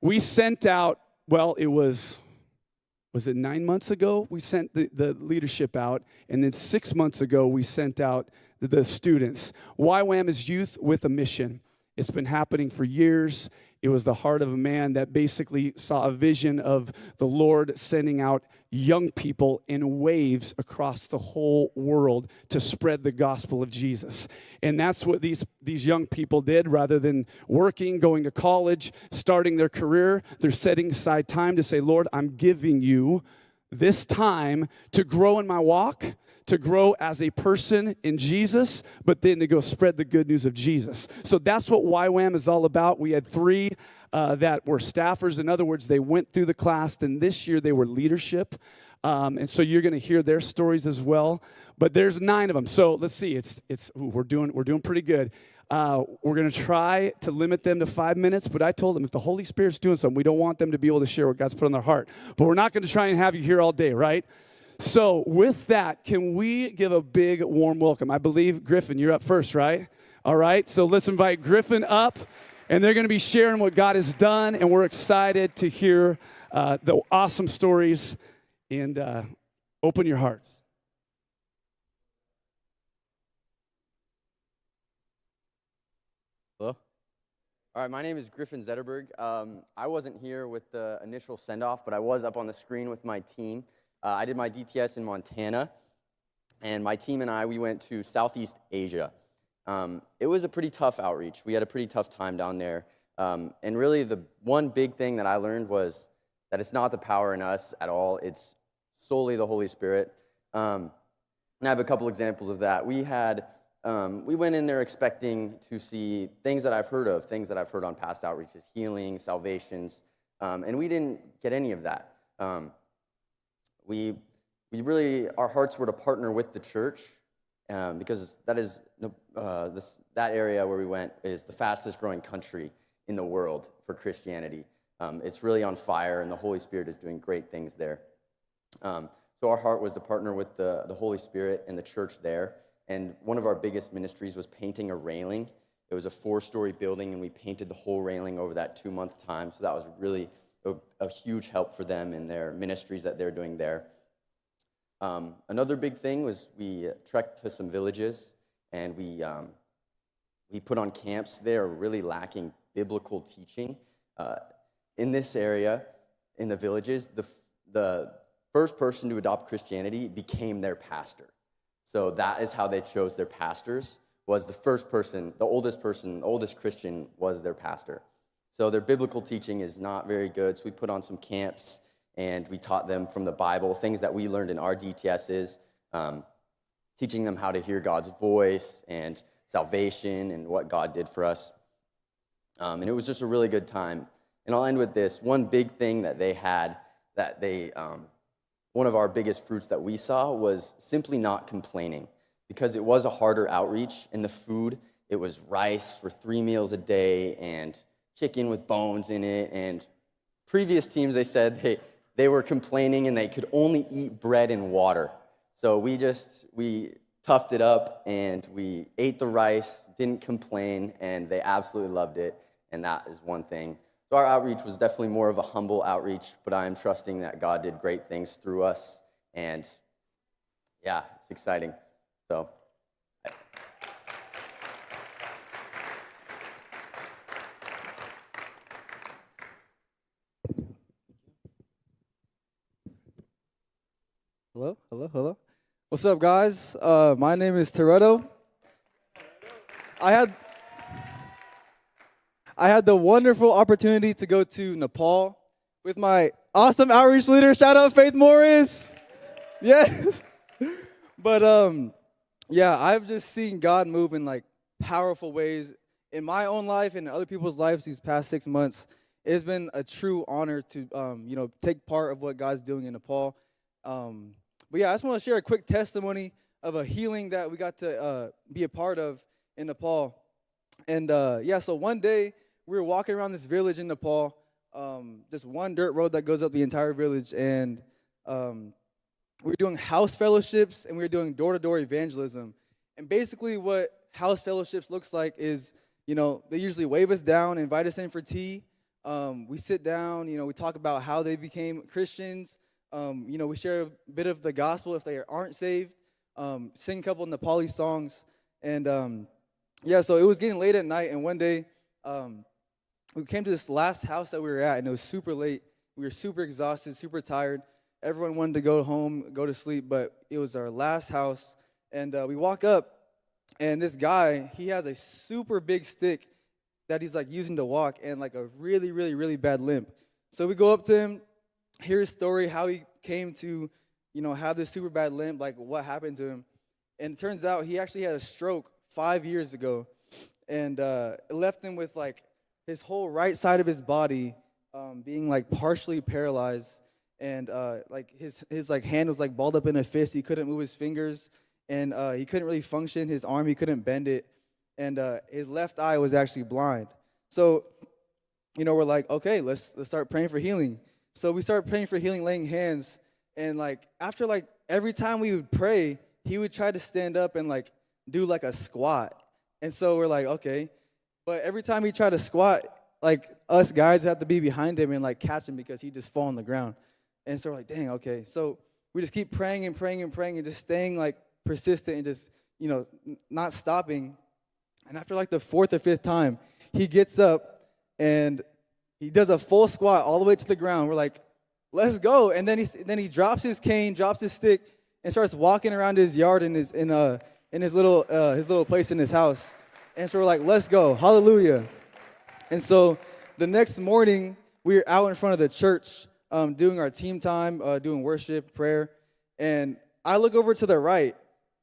we sent out, well, was it 9 months ago? We sent the leadership out, and then 6 months ago, we sent out the students. YWAM is Youth with a Mission. It's been happening for years. It was the heart of a man that basically saw a vision of the Lord sending out young people in waves across the whole world to spread the gospel of Jesus. And that's what these young people did. Rather than working, going to college, starting their career, they're setting aside time to say, Lord, I'm giving you this time to grow in my walk, to grow as a person in Jesus, but then to go spread the good news of Jesus. So that's what YWAM is all about. We had 3 that were staffers. In other words, they went through the class, and this year they were leadership. And so you're going to hear their stories as well. But there's 9 of them. So let's see. We're doing pretty good. We're going to try to limit them to 5 minutes, but I told them if the Holy Spirit's doing something, we don't want them to be able to share what God's put on their heart. But we're not going to try and have you here all day, right? So with that, can we give a big warm welcome? I believe, Griffin, you're up first, right? All right, so let's invite Griffin up, and they're going to be sharing what God has done, and we're excited to hear the awesome stories, and open your hearts. Hello? All right, my name is Griffin Zetterberg. I wasn't here with the initial send-off, but I was up on the screen with my team. I did my DTS in Montana, and my team and I, we went to Southeast Asia. It was a pretty tough outreach. We had a pretty tough time down there. And really the one big thing that I learned was that it's not the power in us at all. It's solely the Holy Spirit. And I have a couple examples of that. We went in there expecting to see things that I've heard of, things that I've heard on past outreaches, healing, salvations, and we didn't get any of that. We really, our hearts were to partner with the church, because that is that area where we went is the fastest growing country in the world for Christianity. It's really on fire, and the Holy Spirit is doing great things there. So our heart was to partner with the Holy Spirit and the church there. And one of our biggest ministries was painting a railing. It was a 4-story building, and we painted the whole railing over that 2-month time. So that was really a huge help for them in their ministries that they're doing there. Another big thing was we trekked to some villages, and we put on camps there, really lacking biblical teaching. In this area, in the villages, the first person to adopt Christianity became their pastor. So that is how they chose their pastors, was the first person, the oldest Christian was their pastor. So their biblical teaching is not very good, so we put on some camps, and we taught them from the Bible, things that we learned in our DTSs, teaching them how to hear God's voice and salvation and what God did for us. And it was just a really good time. And I'll end with this. One big thing that they had one of our biggest fruits that we saw was simply not complaining, because it was a harder outreach, and the food, it was rice for 3 meals a day and chicken with bones in it. And previous teams, they said they were complaining and they could only eat bread and water. So we toughed it up, and we ate the rice, didn't complain, and they absolutely loved it. And that is one thing. So our outreach was definitely more of a humble outreach, but I am trusting that God did great things through us. And yeah, it's exciting. So. Hello. What's up, guys? My name is Toretto. I had the wonderful opportunity to go to Nepal with my awesome outreach leader. Shout out Faith Morris. Yes. But yeah, I've just seen God move in like powerful ways in my own life and in other people's lives these past 6 months. It's been a true honor to take part of what God's doing in Nepal. But yeah, I just want to share a quick testimony of a healing that we got to be a part of in Nepal. And so one day we were walking around this village in Nepal, just one dirt road that goes up the entire village, and we were doing house fellowships, and we were doing door-to-door evangelism. And basically what house fellowships looks like is, they usually wave us down, invite us in for tea, We sit down, we talk about how they became Christians. We share a bit of the gospel if they aren't saved. Sing a couple Nepali songs. And so it was getting late at night, and one day we came to this last house that we were at, and it was super late. We were super exhausted, super tired. Everyone wanted to go home, go to sleep, but it was our last house. And we walk up, and this guy, he has a super big stick that he's like using to walk, and like a really, really, really bad limp. So we go up to him, hear his story, how he came to, have this super bad limp, like what happened to him. And it turns out he actually had a stroke 5 years ago, and it left him with like his whole right side of his body being like partially paralyzed, and like his like hand was like balled up in a fist. He couldn't move his fingers, and he couldn't really function. His arm, he couldn't bend it, and his left eye was actually blind. So, we're like, okay, let's start praying for healing. So we started praying for healing, laying hands, and like after like every time we would pray, he would try to stand up and like do like a squat. And so we're like, okay. But every time he tried to squat, like us guys have to be behind him and like catch him because he just fall on the ground. And so we're like, dang, okay. So we just keep praying and praying and praying and just staying like persistent and just, not stopping. And after like the fourth or fifth time, he gets up and he does a full squat all the way to the ground. We're like, let's go. And then he drops his cane, drops his stick, and starts walking around his yard in his little place in his house. And so we're like, let's go, hallelujah. And so the next morning, we were out in front of the church doing our team time, doing worship, prayer. And I look over to the right,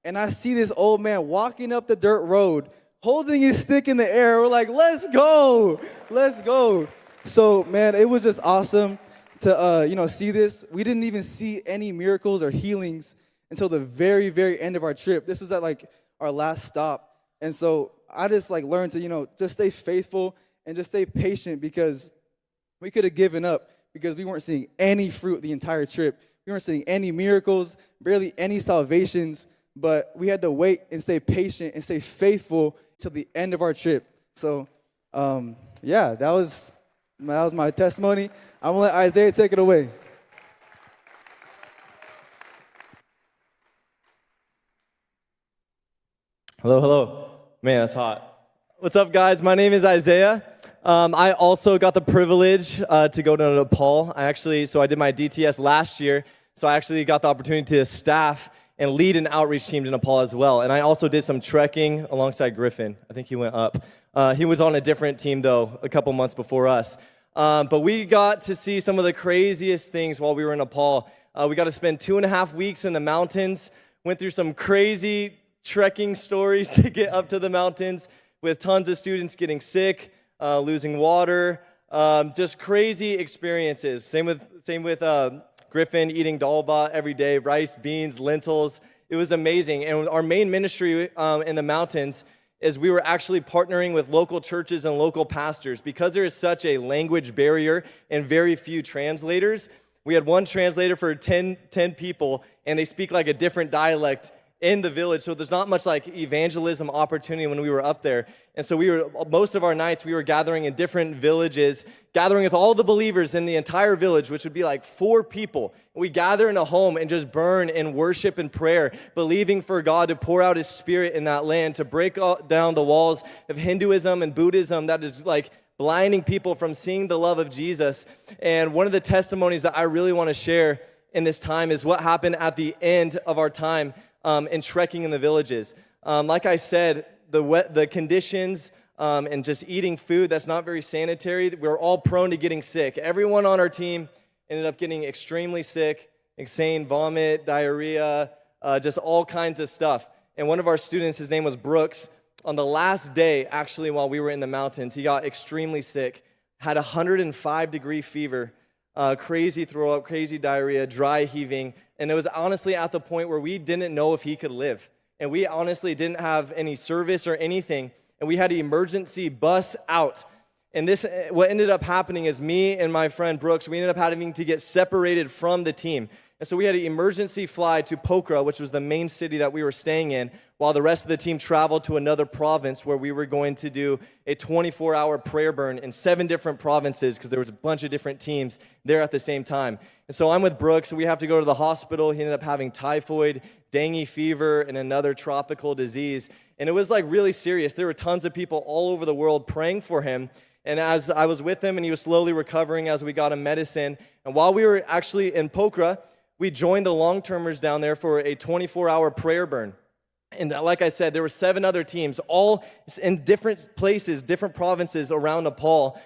and I see this old man walking up the dirt road, holding his stick in the air. We're like, let's go, let's go. So, man, it was just awesome to, see this. We didn't even see any miracles or healings until the very, very end of our trip. This was at, like, our last stop. And so I just, like, learned to, just stay faithful and just stay patient, because we could have given up because we weren't seeing any fruit the entire trip. We weren't seeing any miracles, barely any salvations, but we had to wait and stay patient and stay faithful till the end of our trip. So, that was my testimony. I'm going to let Isaiah take it away. Hello. Man, that's hot. What's up, guys? My name is Isaiah. I also got the privilege to go to Nepal. I did my DTS last year, so I actually got the opportunity to staff and lead an outreach team to Nepal as well. And I also did some trekking alongside Griffin. I think he went up. He was on a different team, though, a couple months before us. But we got to see some of the craziest things while we were in Nepal. We got to spend 2.5 weeks in the mountains, went through some crazy trekking stories to get up to the mountains with tons of students getting sick, losing water, just crazy experiences. Same with Griffin eating dalba every day, rice, beans, lentils. It was amazing. And our main ministry in the mountains is we were actually partnering with local churches and local pastors. Because there is such a language barrier and very few translators, we had one translator for 10 people, and they speak like a different dialect in the village, so there's not much like evangelism opportunity when we were up there. And so most of our nights we were gathering in different villages, gathering with all the believers in the entire village, which would be like 4 people. We gather in a home and just burn in worship and prayer, believing for God to pour out His Spirit in that land, to break down the walls of Hinduism and Buddhism that is like blinding people from seeing the love of Jesus. And one of the testimonies that I really want to share in this time is what happened at the end of our time and trekking in the villages. Like I said, the conditions and just eating food that's not very sanitary, we're all prone to getting sick. Everyone on our team ended up getting extremely sick, insane vomit, diarrhea, just all kinds of stuff. And one of our students, his name was Brooks, on the last day, actually, while we were in the mountains, he got extremely sick, had 105-degree fever, crazy throw up, crazy diarrhea, dry heaving. And it was honestly at the point where we didn't know if he could live. And we honestly didn't have any service or anything. And we had an emergency bus out. And what ended up happening is me and my friend Brooks, we ended up having to get separated from the team. And so we had an emergency fly to Pokhara, which was the main city that we were staying in, while the rest of the team traveled to another province where we were going to do a 24-hour prayer burn in 7 different provinces because there was a bunch of different teams there at the same time. And so I'm with Brooks, and we have to go to the hospital. He ended up having typhoid, dengue fever, and another tropical disease. And it was like really serious. There were tons of people all over the world praying for him. And as I was with him, and he was slowly recovering as we got him medicine. And while we were actually in Pokhara, we joined the long-termers down there for a 24-hour prayer burn. And like I said, there were 7 other teams, all in different places, different provinces around Nepal,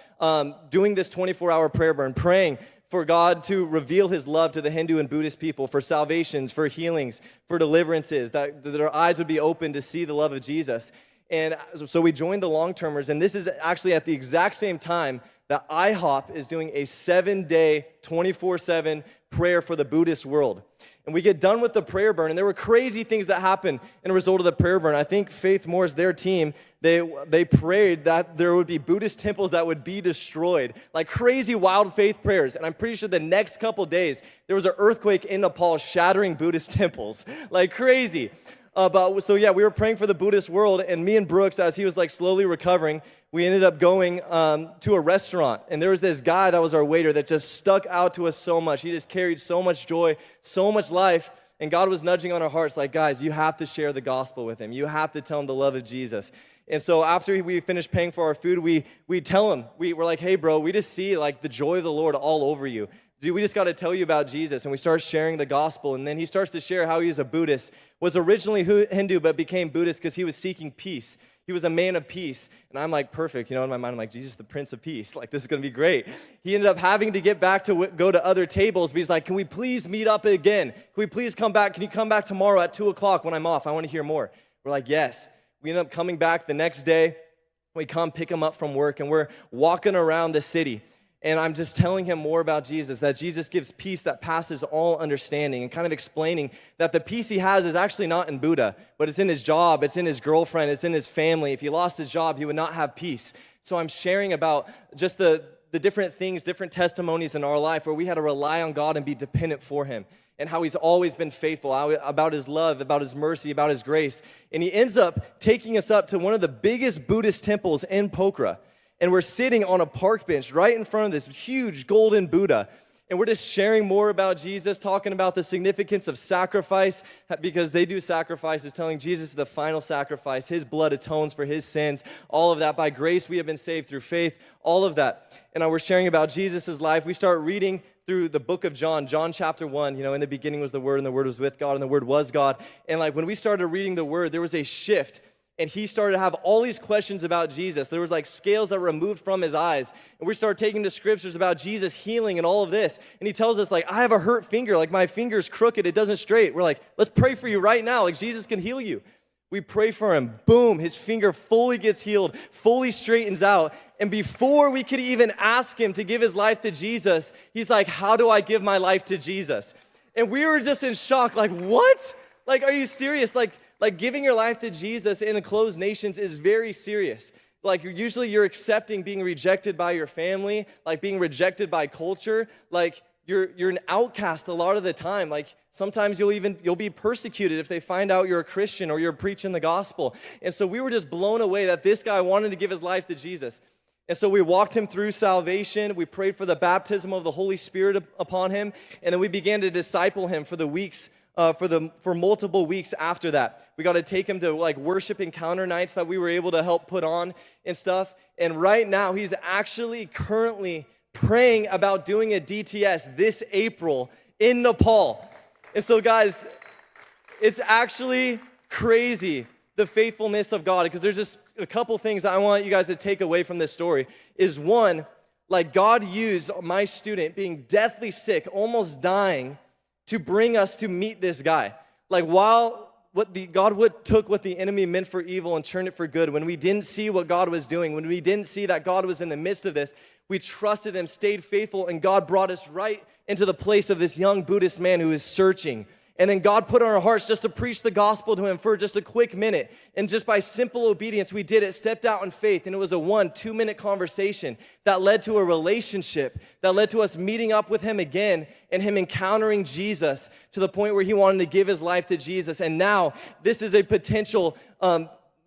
doing this 24-hour prayer burn, praying for God to reveal his love to the Hindu and Buddhist people, for salvations, for healings, for deliverances, that their eyes would be open to see the love of Jesus. And so we joined the long-termers, and this is actually at the exact same time that IHOP is doing a 7-day, 24/7 prayer for the Buddhist world. And we get done with the prayer burn, and there were crazy things that happened in a result of the prayer burn. I think Faith Moore's, their team, they prayed that there would be Buddhist temples that would be destroyed, like crazy wild faith prayers. And I'm pretty sure the next couple days, there was an earthquake in Nepal shattering Buddhist temples, like crazy. So we were praying for the Buddhist world, and me and Brooks, as he was like slowly recovering, we ended up going to a restaurant, and there was this guy that was our waiter that just stuck out to us so much. He just carried so much joy, so much life, and God was nudging on our hearts like, guys, you have to share the gospel with him. You have to tell him the love of Jesus. And so after we finished paying for our food, we tell him, we're like, hey, bro, we just see like the joy of the Lord all over you. Dude, we just got to tell you about Jesus. And we start sharing the gospel. And then he starts to share how he's a Buddhist, was originally Hindu, but became Buddhist because he was seeking peace. He was a man of peace. And I'm like, perfect. You know, in my mind, I'm like, Jesus, the Prince of Peace. Like, this is going to be great. He ended up having to get back to go to other tables. But he's like, can we please meet up again? Can we please come back? Can you come back tomorrow at 2 o'clock when I'm off? I want to hear more. We're like, yes. We ended up coming back the next day. We come pick him up from work, and we're walking around the city. And I'm just telling him more about Jesus, that Jesus gives peace that passes all understanding, and kind of explaining that the peace he has is actually not in Buddha, but it's in his job, it's in his girlfriend, it's in his family. If he lost his job, he would not have peace. So I'm sharing about just the different things, different testimonies in our life where we had to rely on God and be dependent for him, and how he's always been faithful, about his love, about his mercy, about his grace. And he ends up taking us up to one of the biggest Buddhist temples in Pokhara. And we're sitting on a park bench right in front of this huge golden Buddha. And we're just sharing more about Jesus, talking about the significance of sacrifice, because they do sacrifices, telling Jesus is the final sacrifice. His blood atones for his sins. All of that. By grace, we have been saved through faith. All of that. And we're sharing about Jesus' life. We start reading through the book of John, John chapter 1. You know, in the beginning was the Word, and the Word was with God, and the Word was God. And like when we started reading the Word, there was a shift. And he started to have all these questions about Jesus. There was like scales that were removed from his eyes. And we started taking the scriptures about Jesus healing and all of this. And he tells us like, I have a hurt finger. Like my finger's crooked. It doesn't straight. We're like, let's pray for you right now. Like Jesus can heal you. We pray for him. Boom, his finger fully gets healed, fully straightens out. And before we could even ask him to give his life to Jesus, he's like, how do I give my life to Jesus? And we were just in shock. Like, what? Like, are you serious? Like giving your life to Jesus in closed nations is very serious. Like usually you're accepting being rejected by your family, like being rejected by culture. Like you're an outcast a lot of the time. Like sometimes you'll be persecuted if they find out you're a Christian or you're preaching the gospel. And so we were just blown away that this guy wanted to give his life to Jesus. And so we walked him through salvation. We prayed for the baptism of the Holy Spirit upon him. And then we began to disciple him for the weeks for multiple weeks after that. We got to take him to like worship encounter nights that we were able to help put on and stuff. And right now, he's actually currently praying about doing a DTS this April in Nepal. And so guys, it's actually crazy, the faithfulness of God, because there's just a couple things that I want you guys to take away from this story. Is one, like God used my student being deathly sick, almost dying, to bring us to meet this guy. Like God took what the enemy meant for evil and turned it for good. When we didn't see what God was doing, when we didn't see that God was in the midst of this, we trusted him, stayed faithful, and God brought us right into the place of this young Buddhist man who is searching. And then God put on our hearts just to preach the gospel to him for just a quick minute. And just by simple obedience, we did it, stepped out in faith. And it was a 1-2 minute conversation that led to a relationship, that led to us meeting up with him again and him encountering Jesus to the point where he wanted to give his life to Jesus. And now this is a potential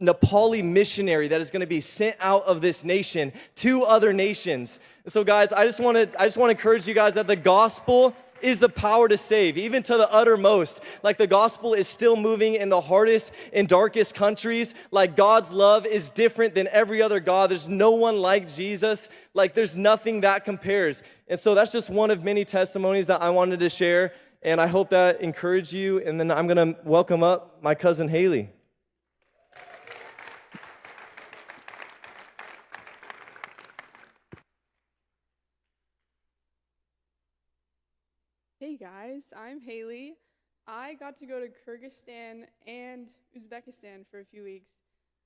Nepali missionary that is going to be sent out of this nation to other nations. So guys, I just want to encourage you guys that the gospel is the power to save, even to the uttermost. Like the gospel is still moving in the hardest and darkest countries. Like God's love is different than every other God. There's no one like Jesus. Like there's nothing that compares. And so that's just one of many testimonies that I wanted to share. And I hope that encouraged you. And then I'm going to welcome up my cousin Haley. Hey guys, I'm Haley. I got to go to Kyrgyzstan and Uzbekistan for a few weeks.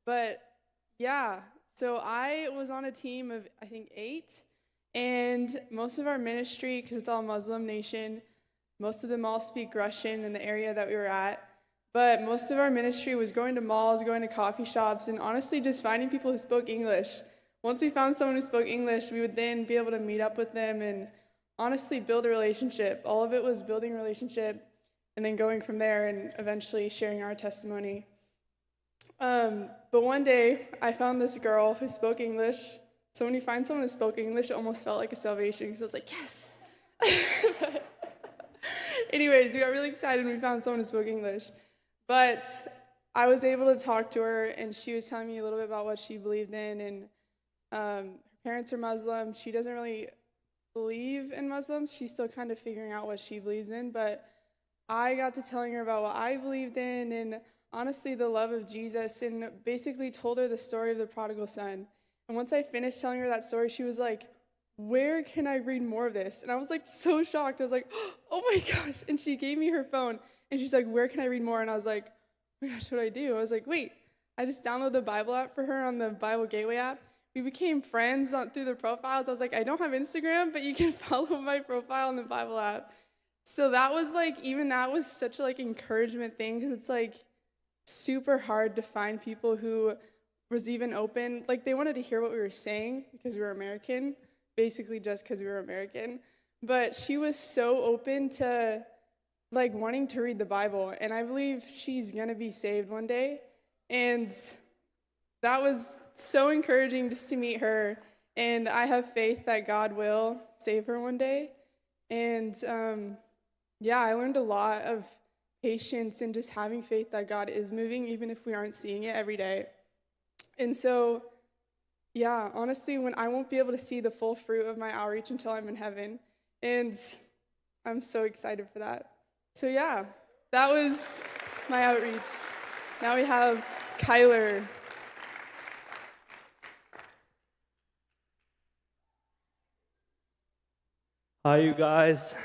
But yeah, so I was on a team of, I think, 8. And most of our ministry, because it's all Muslim nation, most of them all speak Russian in the area that we were at. But most of our ministry was going to malls, going to coffee shops, and honestly just finding people who spoke English. Once we found someone who spoke English, we would then be able to meet up with them and honestly build a relationship. All of it was building a relationship and then going from there and eventually sharing our testimony. But one day I found this girl who spoke English. So when you find someone who spoke English, it almost felt like a salvation because I was like, yes. But anyways, we got really excited when we found someone who spoke English. But I was able to talk to her and she was telling me a little bit about what she believed in. And her parents are Muslim. She doesn't really believe in Muslims. She's still kind of figuring out what she believes in, but I got to telling her about what I believed in and honestly the love of Jesus, and basically told her the story of the prodigal son. And once I finished telling her that story, she was like, where can I read more of this? And I was like so shocked. I was like, oh my gosh. And she gave me her phone and she's like, where can I read more? And I was like, oh my gosh, what do I do? I was like, wait, I just downloaded the Bible app for her on the Bible Gateway app. We became friends through the profiles. I was like, I don't have Instagram, but you can follow my profile on the Bible app. So that was like, even that was such a like encouragement thing, because it's like super hard to find people who was even open. Like they wanted to hear what we were saying because we were American, basically just because we were American. But she was so open to like wanting to read the Bible. And I believe she's gonna be saved one day. And that was so encouraging just to meet her, and I have faith that God will save her one day. And yeah, I learned a lot of patience and just having faith that God is moving, even if we aren't seeing it every day. And so, yeah, honestly, when I won't be able to see the full fruit of my outreach until I'm in heaven, and I'm so excited for that. So yeah, that was my outreach. Now we have Kyler. Hi, you guys.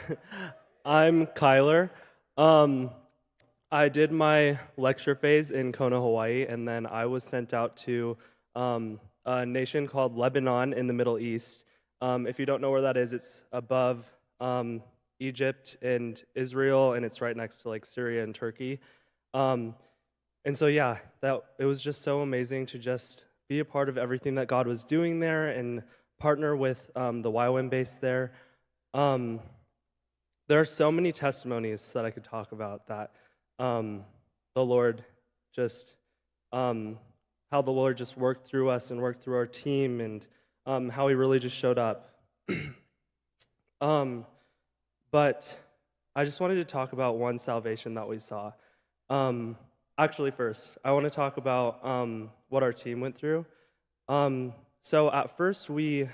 I'm Kyler. I did my lecture phase in Kona, Hawaii, and then I was sent out to a nation called Lebanon in the Middle East. If you don't know where that is, it's above Egypt and Israel, and it's right next to like Syria and Turkey. And so yeah, it was just so amazing to just be a part of everything that God was doing there and partner with the YWAM base there. There are so many testimonies that I could talk about that the Lord just, how the Lord just worked through us and worked through our team, and how He really just showed up. But I just wanted to talk about one salvation that we saw. Actually, first, I want to talk about what our team went through. So at first, we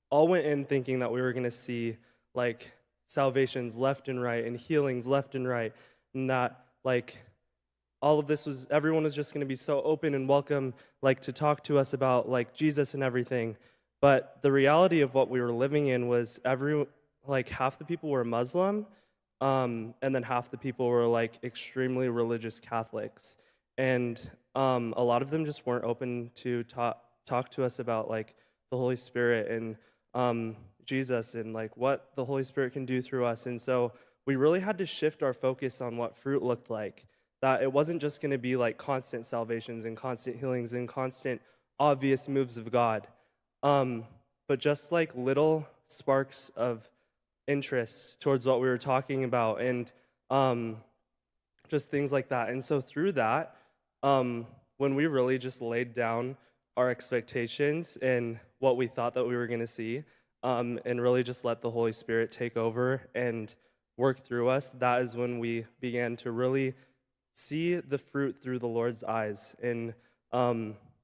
all went in thinking that we were going to see like salvations left and right and healings left and right, and that like all of this was, everyone was just going to be so open and welcome, like to talk to us about like Jesus and everything. But the reality of what we were living in was like half the people were Muslim, and then half the people were like extremely religious Catholics, and a lot of them just weren't open to talk to us about like the Holy Spirit and Jesus and like what the Holy Spirit can do through us. And so we really had to shift our focus on what fruit looked like. That it wasn't just going to be like constant salvations and constant healings and constant obvious moves of God, but just like little sparks of interest towards what we were talking about, and just things like that. And so through that, when we really just laid down our expectations and what we thought that we were going to see, and really just let the Holy Spirit take over and work through us, that is when we began to really see the fruit through the Lord's eyes in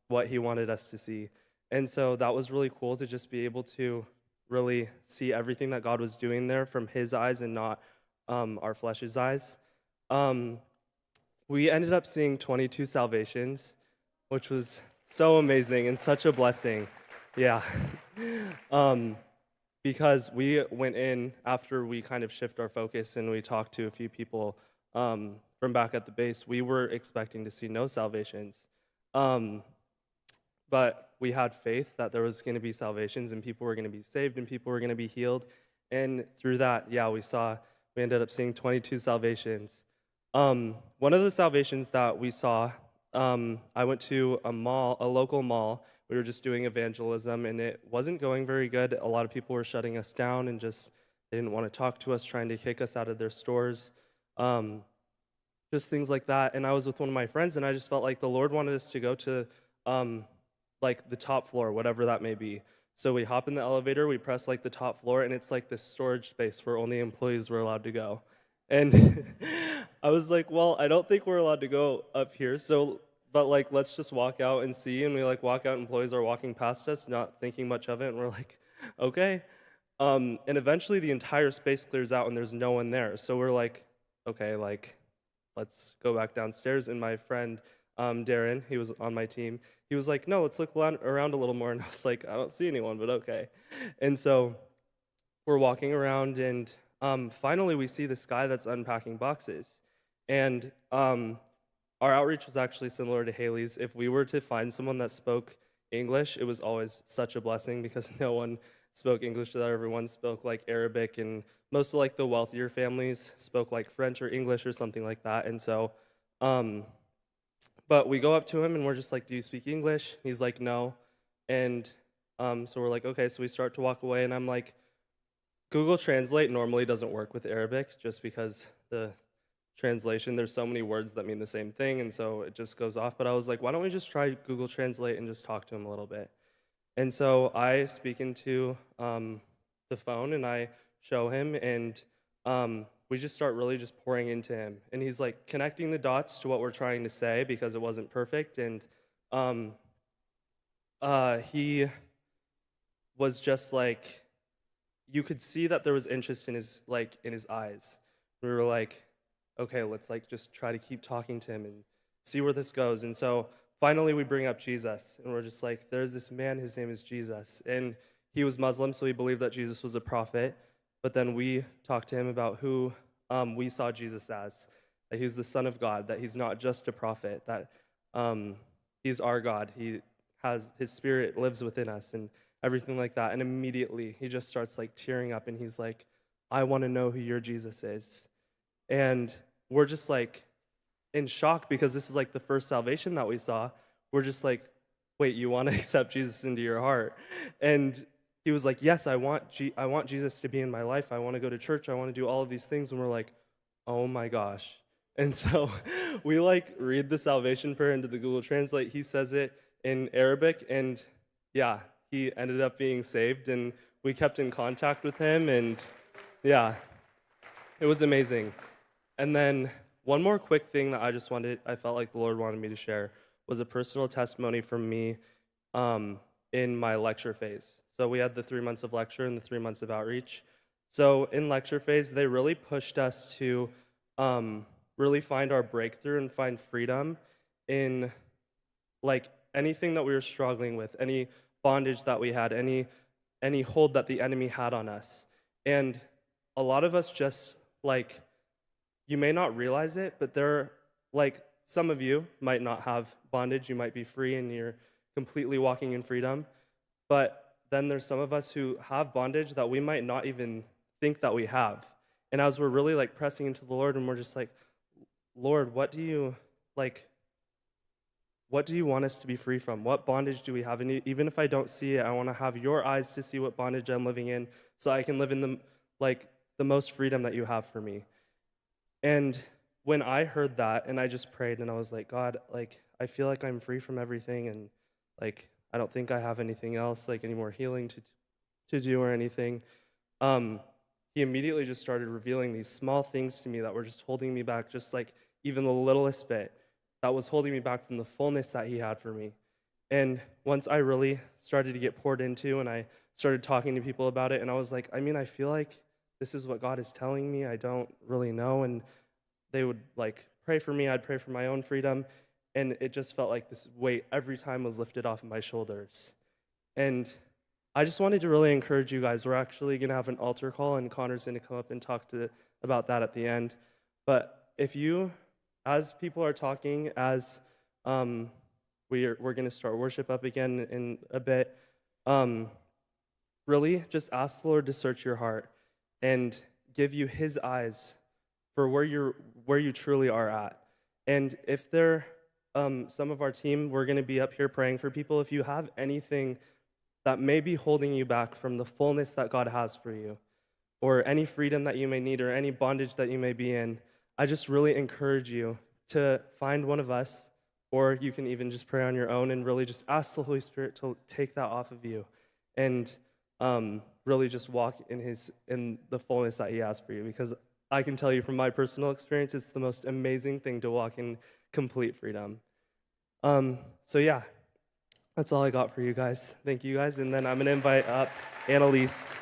what he wanted us to see. And so that was really cool to just be able to really see everything that God was doing there from his eyes and not our flesh's eyes. We ended up seeing 22 salvations, which was so amazing and such a blessing. Yeah. Because we went in after we kind of shift our focus and we talked to a few people from back at the base. We were expecting to see no salvations. But we had faith that there was going to be salvations and people were going to be saved and people were going to be healed. And through that, yeah, we ended up seeing 22 salvations. One of the salvations that we saw, I went to a local mall. We were just doing evangelism, and it wasn't going very good. A lot of people were shutting us down and just they didn't want to talk to us, trying to kick us out of their stores, just things like that. And I was with one of my friends, and I just felt like the Lord wanted us to go to like the top floor, whatever that may be. So we hop in the elevator, we press like the top floor, and it's like this storage space where only employees were allowed to go. And I was like, well, I don't think we're allowed to go up here, but like, let's just walk out and see. And we like walk out, employees are walking past us, not thinking much of it, and we're like, okay. And eventually the entire space clears out and there's no one there. So we're like, okay, like, let's go back downstairs. And my friend, Darren, he was on my team, he was like, no, let's look around a little more. And I was like, I don't see anyone, but okay. And so we're walking around, and finally we see this guy that's unpacking boxes. And our outreach was actually similar to Haley's. If we were to find someone that spoke English, it was always such a blessing because no one spoke English to that. Everyone spoke like Arabic, and most of like the wealthier families spoke like French or English or something like that. And so, but we go up to him and we're just like, do you speak English? He's like, no. And so we're like, okay, so we start to walk away, and I'm like, Google Translate normally doesn't work with Arabic just because the translation, there's so many words that mean the same thing, and so it just goes off. But I was like, why don't we just try Google Translate and just talk to him a little bit? And so I speak into the phone, and I show him, and we just start really just pouring into him. And he's like connecting the dots to what we're trying to say because it wasn't perfect. And he was just like, you could see that there was interest in his eyes. We were like, okay, let's like just try to keep talking to him and see where this goes. And so finally we bring up Jesus, and we're just like, there's this man, his name is Jesus. And he was Muslim, so he believed that Jesus was a prophet. But then we talked to him about who we saw Jesus as, that he was the Son of God, that he's not just a prophet, that he's our God. His spirit lives within us and everything like that. And immediately he just starts like tearing up, and he's like, I want to know who your Jesus is. And we're just like in shock because this is like the first salvation that we saw. We're just like, wait, you want to accept Jesus into your heart? And he was like, yes, I want Jesus to be in my life. I want to go to church. I want to do all of these things. And we're like, oh my gosh. And so we like read the salvation prayer into the Google Translate. He says it in Arabic, and yeah, he ended up being saved, and we kept in contact with him, and yeah, it was amazing. And then one more quick thing that I felt like the Lord wanted me to share was a personal testimony from me in my lecture phase. So we had the 3 months of lecture and the 3 months of outreach. So in lecture phase, they really pushed us to really find our breakthrough and find freedom in like anything that we were struggling with, any bondage that we had, any hold that the enemy had on us. And a lot of us just like, you may not realize it, but some of you might not have bondage. You might be free and you're completely walking in freedom. But then there's some of us who have bondage that we might not even think that we have. And as we're really like pressing into the Lord, and we're just like, Lord, what do you want us to be free from? What bondage do we have? And even if I don't see it, I want to have your eyes to see what bondage I'm living in, so I can live in the most freedom that you have for me. And when I heard that, and I just prayed, and I was like, God, like, I feel like I'm free from everything, and like, I don't think I have anything else, like any more healing to do or anything. He immediately just started revealing these small things to me that were just holding me back, just like even the littlest bit that was holding me back from the fullness that he had for me. And once I really started to get poured into, and I started talking to people about it, and I was like, I mean, I feel like this is what God is telling me. I don't really know. And they would like pray for me. I'd pray for my own freedom. And it just felt like this weight every time was lifted off of my shoulders. And I just wanted to really encourage you guys. We're actually going to have an altar call, and Connor's going to come up and talk about that at the end. But if you, as people are talking, as we're going to start worship up again in a bit, really just ask the Lord to search your heart and give you his eyes for where you truly are at. And if there, some of our team, we're going to be up here praying for people. If you have anything that may be holding you back from the fullness that God has for you, or any freedom that you may need, or any bondage that you may be in, I just really encourage you to find one of us, or you can even just pray on your own and really just ask the Holy Spirit to take that off of you, and really just walk in the fullness that he has for you. Because I can tell you from my personal experience, it's the most amazing thing to walk in complete freedom. So yeah, that's all I got for you guys. Thank you guys. And then I'm going to invite up Annalise.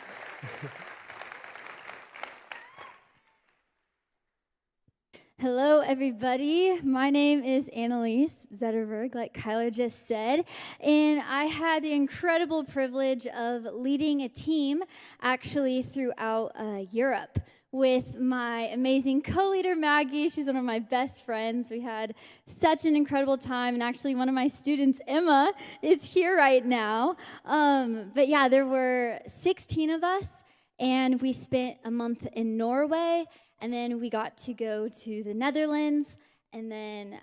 Hello, everybody. My name is Annalise Zetterberg, like Kyler just said, and I had the incredible privilege of leading a team actually throughout Europe with my amazing co-leader, Maggie. She's one of my best friends. We had such an incredible time, and actually one of my students, Emma, is here right now. But yeah, there were 16 of us, and we spent a month in Norway, and then we got to go to the Netherlands, and then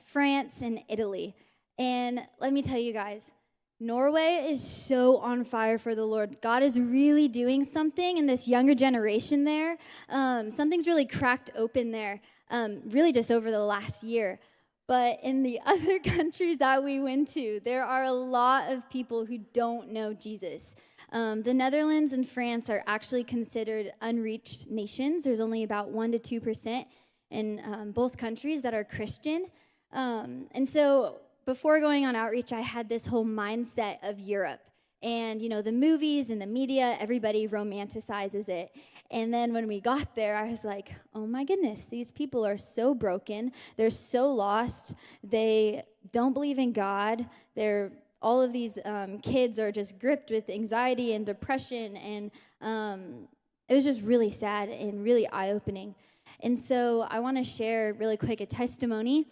France and Italy. And let me tell you guys, Norway is so on fire for the Lord. God is really doing something in this younger generation there. Something's really cracked open there, really just over the last year. But in the other countries that we went to, there are a lot of people who don't know Jesus. The Netherlands and France are actually considered unreached nations. There's only about 1% to 2% in both countries that are Christian. And so before going on outreach, I had this whole mindset of Europe. And, you know, the movies and the media, everybody romanticizes it. And then when we got there, I was like, oh my goodness, these people are so broken. They're so lost. They don't believe in God. All of these kids are just gripped with anxiety and depression. And it was just really sad and really eye-opening. And so I want to share really quick a testimony.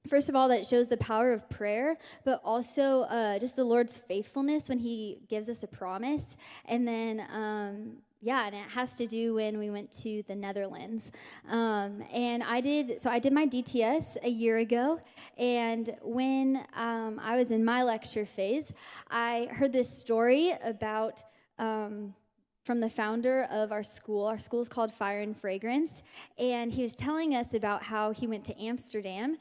First of all, that shows the power of prayer, but also just the Lord's faithfulness when he gives us a promise. And then, and it has to do when we went to the Netherlands. And I did my DTS a year ago. And when I was in my lecture phase, I heard this story about from the founder of our school. Our school is called Fire and Fragrance, and he was telling us about how he went to Amsterdam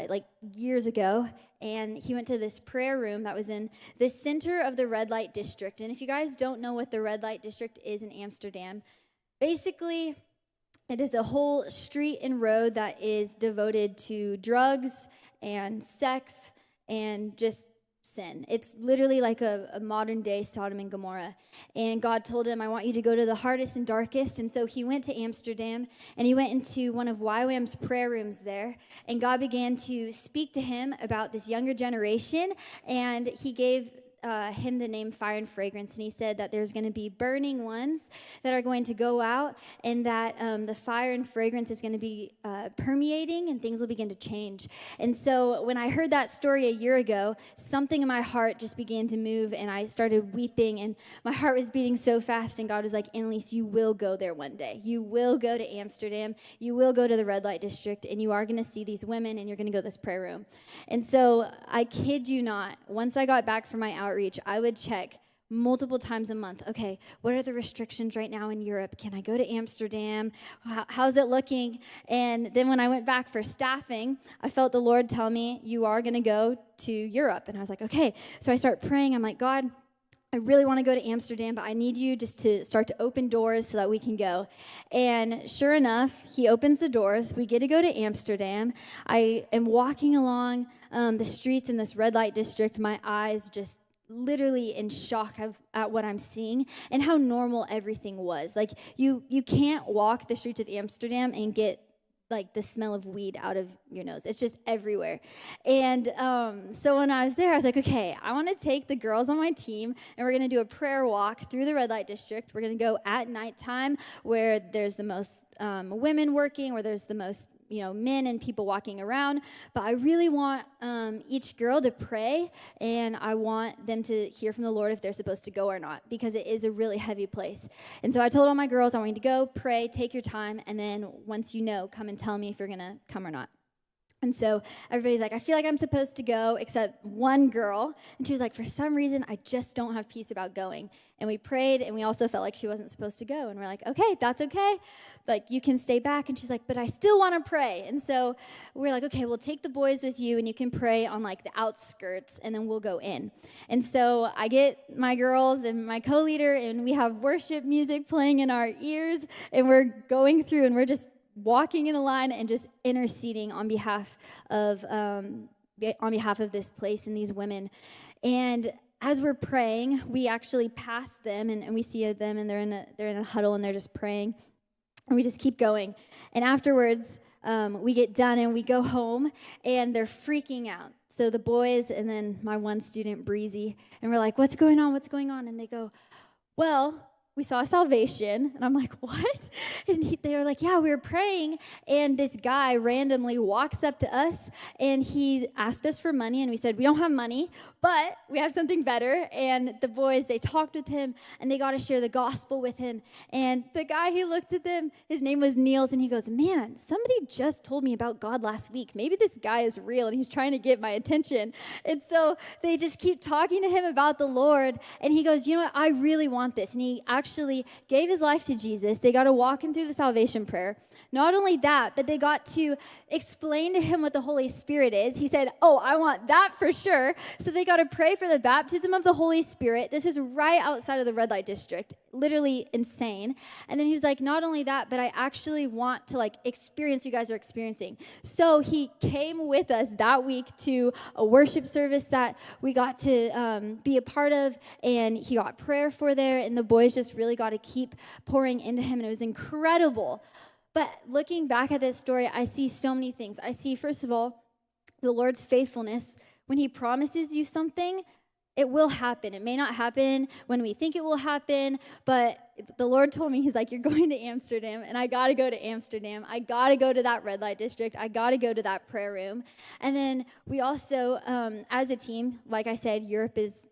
like years ago, and he went to this prayer room that was in the center of the red light district. And if you guys don't know what the red light district is in Amsterdam, basically it is a whole street and road that is devoted to drugs and sex and just sin. It's literally like a modern day Sodom and Gomorrah. And God told him, I want you to go to the hardest and darkest. And so he went to Amsterdam, and he went into one of YWAM's prayer rooms there. And God began to speak to him about this younger generation. And he gave him the name Fire and Fragrance, and he said that there's going to be burning ones that are going to go out, and that the fire and fragrance is going to be permeating, and things will begin to change. And so when I heard that story a year ago, something in my heart just began to move, and I started weeping, and my heart was beating so fast, and God was like, Annalise, you will go there one day. You will go to Amsterdam. You will go to the red light district, and you are going to see these women, and you're going to go to this prayer room. And so I kid you not, once I got back from my outreach, I would check multiple times a month. Okay, what are the restrictions right now in Europe? Can I go to Amsterdam? How's it looking? And then when I went back for staffing, I felt the Lord tell me, you are going to go to Europe. And I was like, okay. So I start praying. I'm like, God, I really want to go to Amsterdam, but I need you just to start to open doors so that we can go. And sure enough, he opens the doors. We get to go to Amsterdam. I am walking along the streets in this red light district, my eyes just literally in shock at what I'm seeing and how normal everything was. Like, you can't walk the streets of Amsterdam and get like the smell of weed out of your nose. It's just everywhere. And so when I was there, I was like, okay, I want to take the girls on my team, and we're going to do a prayer walk through the red light district. We're going to go at nighttime where there's the most women working, where there's the most men and people walking around. But I really want each girl to pray, and I want them to hear from the Lord if they're supposed to go or not, because it is a really heavy place. And so I told all my girls, I want you to go, pray, take your time, and then once you know, come and tell me if you're going to come or not. And so everybody's like, I feel like I'm supposed to go, except one girl. And she was like, for some reason, I just don't have peace about going. And we prayed, and we also felt like she wasn't supposed to go. And we're like, okay, that's okay. Like, you can stay back. And she's like, but I still want to pray. And so we're like, okay, we'll take the boys with you, and you can pray on, like, the outskirts, and then we'll go in. And so I get my girls and my co-leader, and we have worship music playing in our ears, and we're going through, and we're just walking in a line and just interceding on behalf of this place and these women. And as we're praying, we actually pass them, and we see them, and they're in a huddle, and they're just praying, and we just keep going. And afterwards, we get done, and we go home, and they're freaking out. So the boys, and then my one student, Breezy, and we're like, what's going on? What's going on? And they go, well, we saw salvation. And I'm like, what? And they were like, yeah, we were praying, and this guy randomly walks up to us, and he asked us for money, and we said, we don't have money, but we have something better. And the boys, they talked with him, and they got to share the gospel with him. And the guy, he looked at them, his name was Niels, and he goes, man, somebody just told me about God last week. Maybe this guy is real, and he's trying to get my attention. And so they just keep talking to him about the Lord, and he goes, you know what, I really want this. And he actually gave his life to Jesus. They got to walk him through the salvation prayer. Not only that, but they got to explain to him what the Holy Spirit is. He said, oh, I want that for sure. So they got to pray for the baptism of the Holy Spirit. This is right outside of the red light district. Literally insane. And then he was like, not only that, but I actually want to experience what you guys are experiencing. So he came with us that week to a worship service that we got to be a part of, and he got prayer for there, and the boys just really got to keep pouring into him, and it was incredible. But looking back at this story, I see so many things. I see, first of all, the Lord's faithfulness. When he promises you something, it will happen. It may not happen when we think it will happen, but the Lord told me, he's like, you're going to Amsterdam, and I got to go to Amsterdam. I got to go to that red light district. I got to go to that prayer room. And then we also, as a team, like I said, Europe is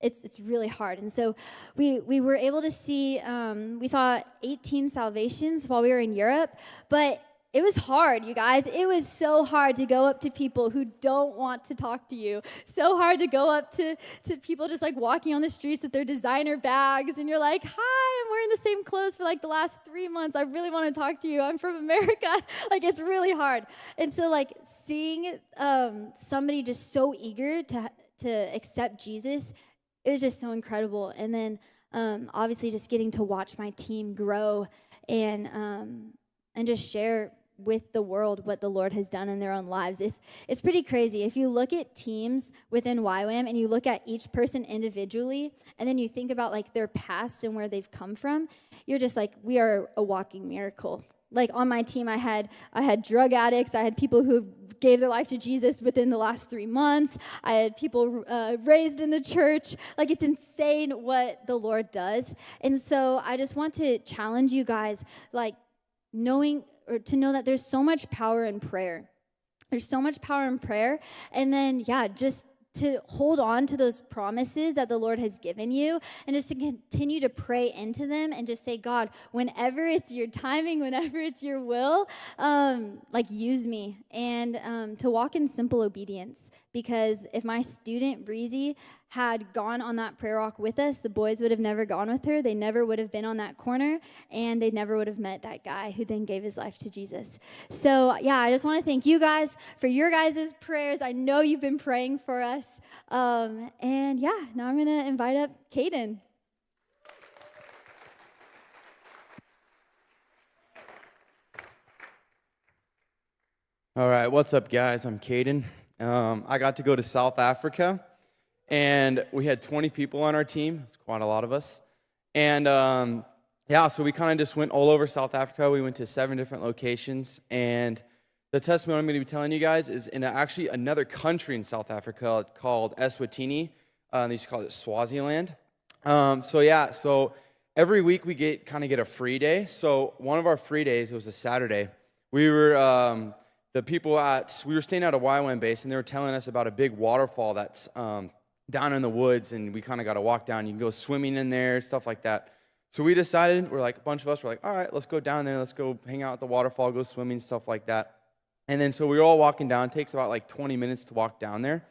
it's really hard. And so we were able to see, we saw 18 salvations while we were in Europe, but it was hard, you guys. It was so hard to go up to people who don't want to talk to you. So hard to go up to people just walking on the streets with their designer bags, and you're like, hi, I'm wearing the same clothes for the last 3 months. I really want to talk to you. I'm from America. It's really hard. And so seeing somebody just so eager to accept Jesus, it was just so incredible. And then obviously just getting to watch my team grow and just share with the world what the Lord has done in their own lives. It's pretty crazy. If you look at teams within YWAM and you look at each person individually, and then you think about their past and where they've come from, you're just we are a walking miracle. like on my team, I had drug addicts. I had people who gave their life to Jesus within the last 3 months. I had people raised in the church. Like, it's insane what the Lord does. And so I just want to challenge you guys, like, to know that there's so much power in prayer. There's so much power in prayer. And then, yeah, just to hold on to those promises that the Lord has given you, and just to continue to pray into them and just say, God, whenever it's your timing, whenever it's your will, like, use me, and to walk in simple obedience. Because if my student Breezy had gone on that prayer walk with us, the boys would have never gone with her. They never would have been on that corner, and they never would have met that guy who then gave his life to Jesus. So, yeah, I just want to thank you guys for your guys' prayers. I know you've been praying for us. And, yeah, now I'm going to invite up Caden. All right, what's up, guys? I'm Caden. I got to go to South Africa, and we had 20 people on our team. It's quite a lot of us. And yeah, so we kind of just went all over South Africa. We went to 7 different locations, and the testimony I'm going to be telling you guys is in actually another country in South Africa called Eswatini. They used to call it Swaziland. So every week we get a free day. So one of our free days, it was a Saturday. We were we were staying at a YWAM base, and they were telling us about a big waterfall that's down in the woods, and we kind of got to walk down. You can go swimming in there, stuff like that. So we decided, a bunch of us were like, all right, let's go down there. Let's go hang out at the waterfall, go swimming, stuff like that. And then so we were all walking down. It takes about 20 minutes to walk down there.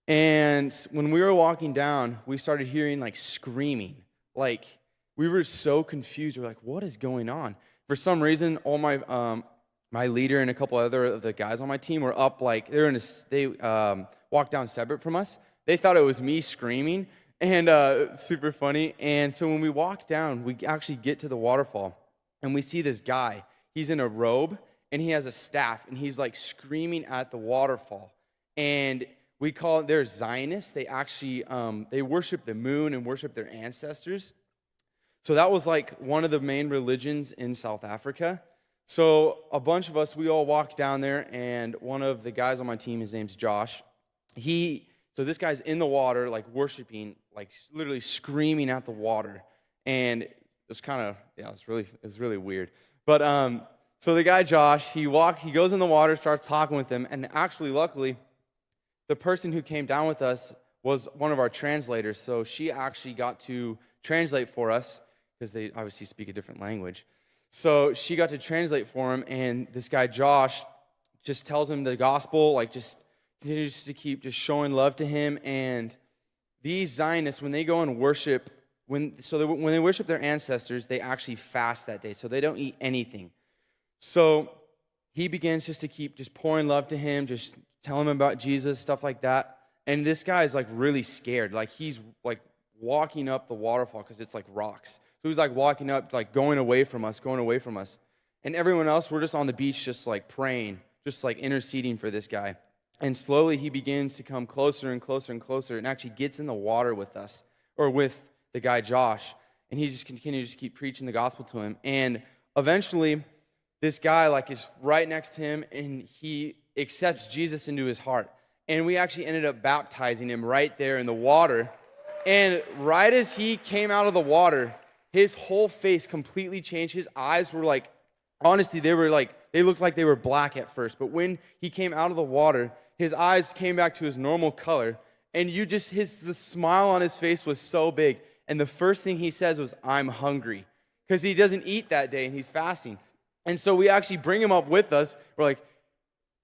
And when we were walking down, we started hearing screaming. We were so confused. We were like, what is going on? For some reason, all my leader and a couple other of the guys on my team were up, they walked down separate from us. They thought it was me screaming, and super funny. And so when we walked down, we actually get to the waterfall, and we see this guy. He's in a robe, and he has a staff, and he's screaming at the waterfall. And they're Zionists. They actually, they worship the moon and worship their ancestors. So that was one of the main religions in South Africa. So a bunch of us, we all walked down there, and one of the guys on my team, his name's Josh. So this guy's in the water, worshiping, literally screaming at the water, and it was it's really weird. But so the guy Josh, he goes in the water, starts talking with them, and actually, luckily, the person who came down with us was one of our translators. So she actually got to translate for us because they obviously speak a different language. So she got to translate for him, and this guy Josh just tells him the gospel, just continues to keep just showing love to him. And these Zionists, when they go and worship, when they worship their ancestors, they actually fast that day, so they don't eat anything. So he begins just to keep just pouring love to him, just tell him about Jesus, stuff like that. And this guy is really scared, he's walking up the waterfall because it's rocks. So he's walking up, going away from us. And everyone else, we're just on the beach, just praying, just interceding for this guy. And slowly he begins to come closer and closer and closer, and actually gets in the water with us, or with the guy Josh. And he just continues to keep preaching the gospel to him. And eventually, this guy is right next to him, and he accepts Jesus into his heart. And we actually ended up baptizing him right there in the water. And right as he came out of the water, his whole face completely changed. His eyes were honestly, they looked like they were black at first. But when he came out of the water, his eyes came back to his normal color. And the smile on his face was so big. And the first thing he says was, "I'm hungry." Because he doesn't eat that day and he's fasting. And so we actually bring him up with us. We're like,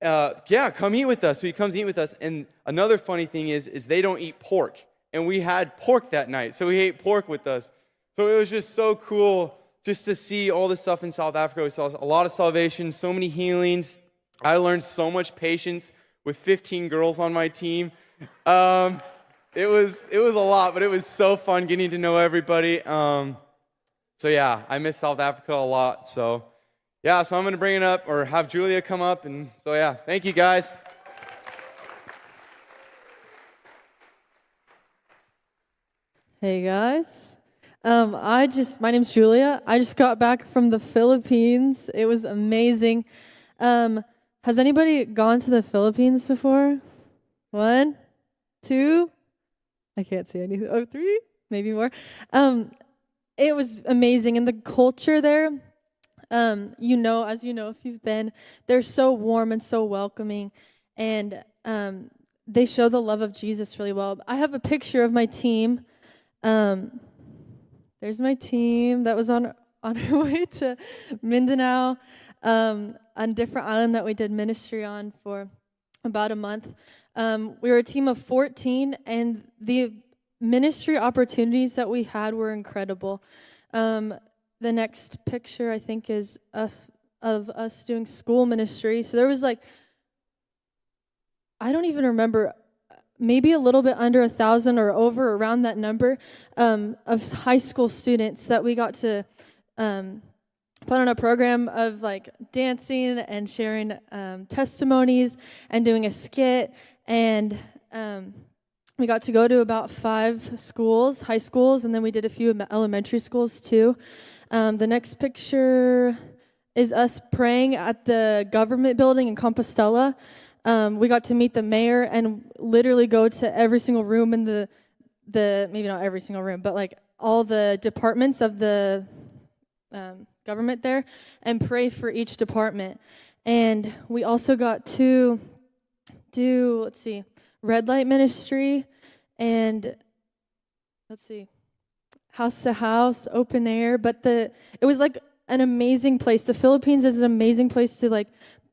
yeah, come eat with us. So he comes eat with us. And another funny thing is they don't eat pork. And we had pork that night. So he ate pork with us. So it was just so cool just to see all this stuff in South Africa. We saw a lot of salvation, so many healings. I learned so much patience with 15 girls on my team. It was a lot, but it was so fun getting to know everybody. So yeah, I miss South Africa a lot. So yeah, so I'm going to bring it up, or have Julia come up. And so yeah, thank you guys. Hey guys. My name's Julia. I just got back from the Philippines. It was amazing. Has anybody gone to the Philippines before? 1, 2. I can't see anything. Oh, 3, maybe more. It was amazing, and the culture there. As you know, if you've been, they're so warm and so welcoming, and they show the love of Jesus really well. I have a picture of my team. There's my team that was on our way to Mindanao, on a different island that we did ministry on for about a month. We were a team of 14, and the ministry opportunities that we had were incredible. The next picture, I think, is of us doing school ministry. So there was I don't even remember, maybe a little bit under 1,000 or over around that number of high school students that we got to put on a program of dancing and sharing testimonies and doing a skit. And we got to go to about 5 schools, high schools, and then we did a few elementary schools too. The next picture is us praying at the government building in Compostela. We got to meet the mayor and literally go to every single room in the maybe not every single room, but all the departments of the government there and pray for each department. And we also got to do, red light ministry and house to house, open air. But it was an amazing place. The Philippines is an amazing place to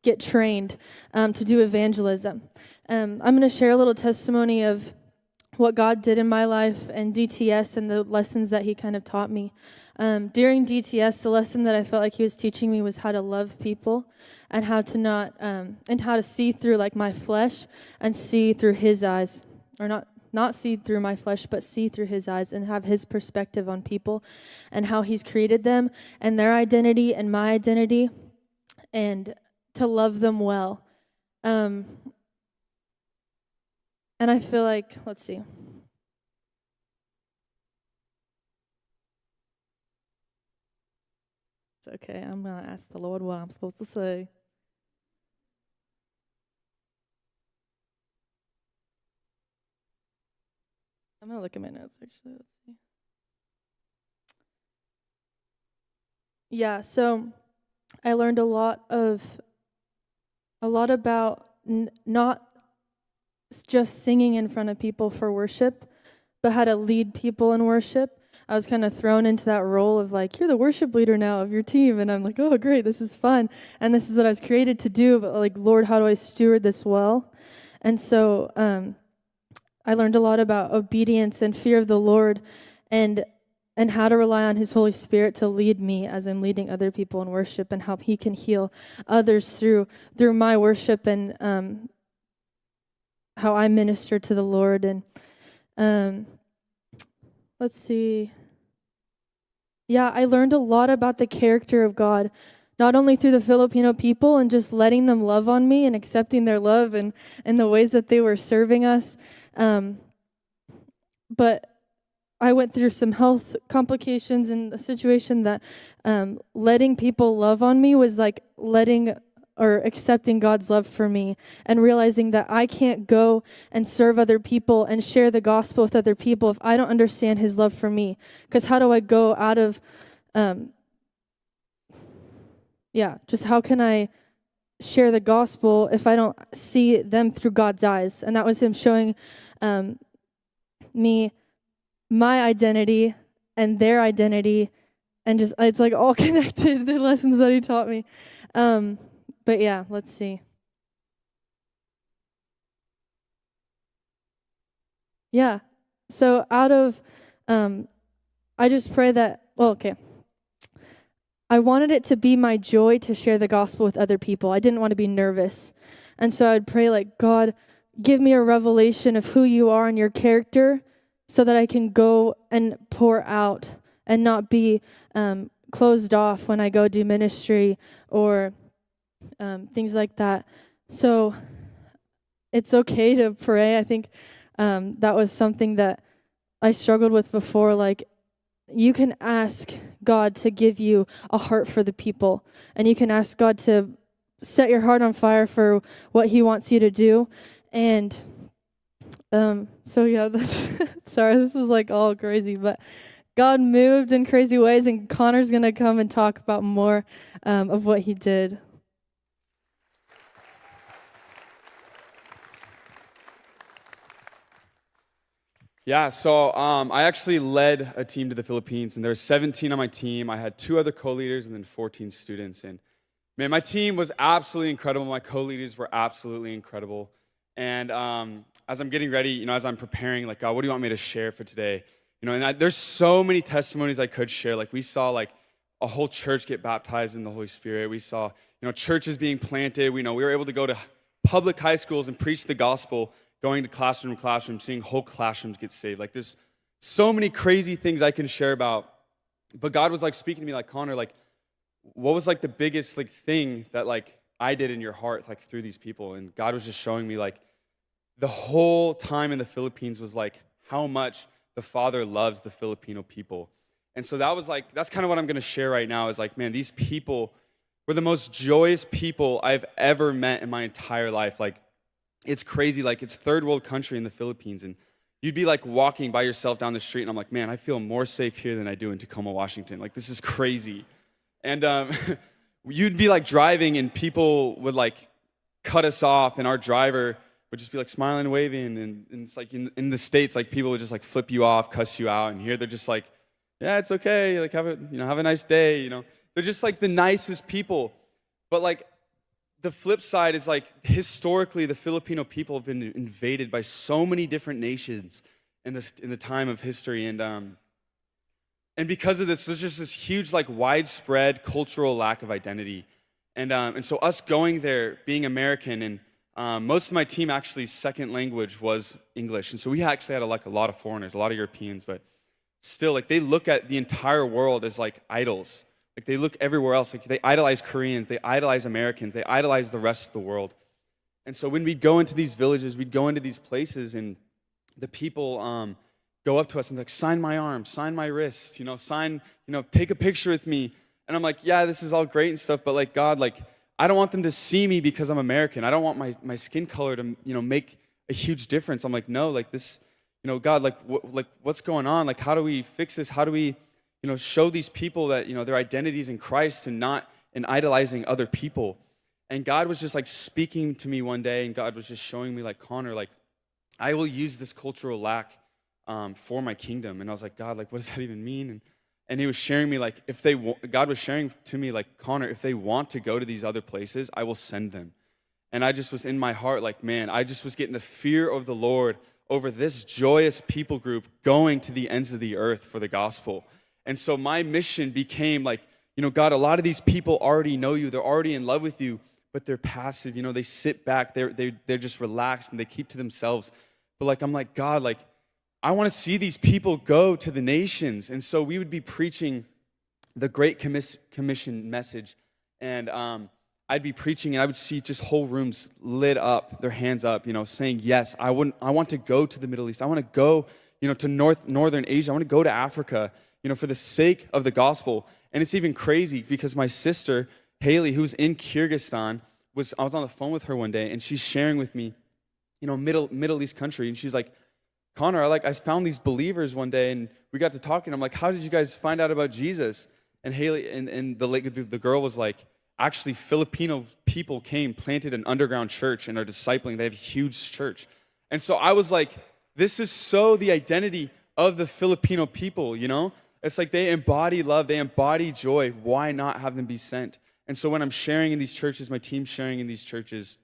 get trained to do evangelism. I'm going to share a little testimony of what God did in my life and DTS and the lessons that he kind of taught me. During DTS, the lesson that I felt like he was teaching me was how to love people and how to and how to see through my flesh and see through his eyes, or not see through my flesh, but see through his eyes and have his perspective on people and how he's created them and their identity and my identity, and to love them well. And I feel it's okay. I'm going to ask the Lord what I'm supposed to say. I'm going to look at my notes, actually. Let's see. Yeah, so I learned a lot about not just singing in front of people for worship, but how to lead people in worship. I was kind of thrown into that role of you're the worship leader now of your team. And I'm oh, great, this is fun. And this is what I was created to do. But Lord, how do I steward this well? And so I learned a lot about obedience and fear of the Lord and how to rely on his Holy Spirit to lead me as I'm leading other people in worship, and how he can heal others through my worship and how I minister to the Lord. And let's see. Yeah, I learned a lot about the character of God, not only through the Filipino people and just letting them love on me and accepting their love and the ways that they were serving us, but I went through some health complications and a situation that letting people love on me was letting or accepting God's love for me, and realizing that I can't go and serve other people and share the gospel with other people if I don't understand his love for me. Because how do I go out of, just how can I share the gospel if I don't see them through God's eyes? And that was him showing me my identity and their identity, and just it's all connected, the lessons that he taught me. But yeah, let's see. Yeah, so out of, I just pray that, I wanted it to be my joy to share the gospel with other people. I didn't want to be nervous. And so I'd pray God, give me a revelation of who you are and your character so that I can go and pour out and not be closed off when I go do ministry or things like that. So it's okay to pray. I think that was something that I struggled with before, you can ask God to give you a heart for the people, and you can ask God to set your heart on fire for what He wants you to do. And so yeah, that's sorry, this was like all crazy, but God moved in crazy ways, and Connor's gonna come and talk about more of what he did. Yeah, so I actually led a team to the Philippines, and there were 17 on my team. I had 2 other co-leaders and then 14 students. And man, my team was absolutely incredible. My co-leaders were absolutely incredible. And as I'm getting ready, as I'm preparing, like, God, what do you want me to share for today? There's so many testimonies I could share. Like, we saw like a whole church get baptized in the Holy Spirit. We saw, churches being planted. We were able to go to public high schools and preach the gospel, going to classroom, seeing whole classrooms get saved. Like, there's so many crazy things I can share about. But God was like speaking to me like, Connor, like, what was like the biggest like thing that like I did in your heart, like through these people? And God was just showing me like the whole time in the Philippines was like how much the Father loves the Filipino people. And so that's kind of what I'm going to share right now is like, man, these people were the most joyous people I've ever met in my entire life. Like, it's crazy. Like, it's third world country in the Philippines, and you'd be like walking by yourself down the street, and I'm like, man, I feel more safe here than I do in Tacoma, Washington. Like, this is crazy. And you'd be like driving, and people would like cut us off, and our driver would just be like smiling and waving. And it's like in the States, like people would just like flip you off, cuss you out. And here they're just like, yeah, it's okay. Like, have a nice day. They're just like the nicest people. But like the flip side is like historically the Filipino people have been invaded by so many different nations in the time of history. And because of this, there's just this huge like widespread cultural lack of identity. And so us going there, being American, and most of my team actually second language was English. And so we actually had a lot of foreigners, a lot of Europeans, but still like they look at the entire world as like idols. Like, they look everywhere else. Like, they idolize Koreans, they idolize Americans, they idolize the rest of the world. And so when we'd go into these villages, we'd go into these places, and the people go up to us and like, sign my arm, sign my wrist, take a picture with me. And I'm like, yeah, this is all great and stuff, but like, God, like, I don't want them to see me because I'm American. I don't want my skin color to, make a huge difference. I'm like, no, like this, God, like, what's going on? Like, how do we fix this? How do we, show these people that, their identity is in Christ and not in idolizing other people? And God was just like speaking to me one day, and God was just showing me like, Connor, like, I will use this cultural lack for my kingdom. And I was like, God, like, what does that even mean? And he was sharing me like, God was sharing to me like, Connor, if they want to go to these other places, I will send them. And I just was in my heart like, man, I just was getting the fear of the Lord over this joyous people group going to the ends of the earth for the gospel. And so my mission became like, God, a lot of these people already know you. They're already in love with you, but they're passive. They sit back. They're just relaxed, and they keep to themselves. But like, I'm like, God, like, I want to see these people go to the nations. And so we would be preaching the Great Commission message. And I'd be preaching, and I would see just whole rooms lit up, their hands up, saying, yes, I want to go to the Middle East. I want to go, to Northern Asia. I want to go to Africa, for the sake of the gospel. And it's even crazy because my sister, Haley, who's in Kyrgyzstan, I was on the phone with her one day, and she's sharing with me, Middle East country. And she's like, Connor, I found these believers one day, and we got to talking. I'm like, how did you guys find out about Jesus? And Haley and the girl was like, actually, Filipino people came, planted an underground church, and are discipling. They have a huge church. And so I was like, this is so the identity of the Filipino people, It's like they embody love, they embody joy. Why not have them be sent? And so when I'm sharing in these churches, my team's sharing in these churches,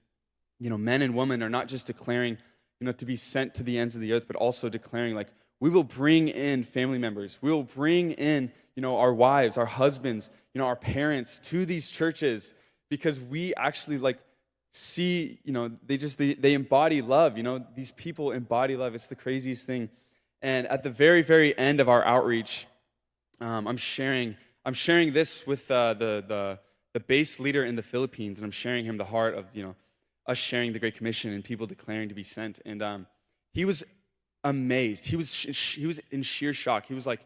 men and women are not just declaring, to be sent to the ends of the earth, but also declaring like, we will bring in family members. We will bring in, our wives, our husbands, our parents to these churches, because we actually like see, they embody love. These people embody love. It's the craziest thing. And at the very, very end of our outreach, I'm sharing this with the base leader in the Philippines, and I'm sharing him the heart of, us sharing the Great Commission and people declaring to be sent. And he was amazed. He was in sheer shock. He was like,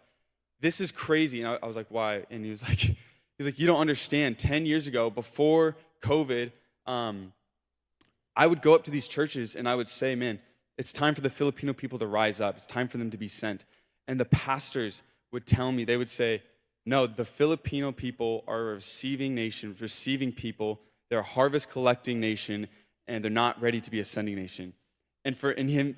this is crazy. And I was like, why? And he's like, you don't understand. 10 years ago, before COVID, I would go up to these churches and I would say, man, it's time for the Filipino people to rise up. It's time for them to be sent. And the pastors would tell me, they would say, no, the Filipino people are a receiving nation, receiving people. They're a harvest collecting nation, and they're not ready to be a sending nation. And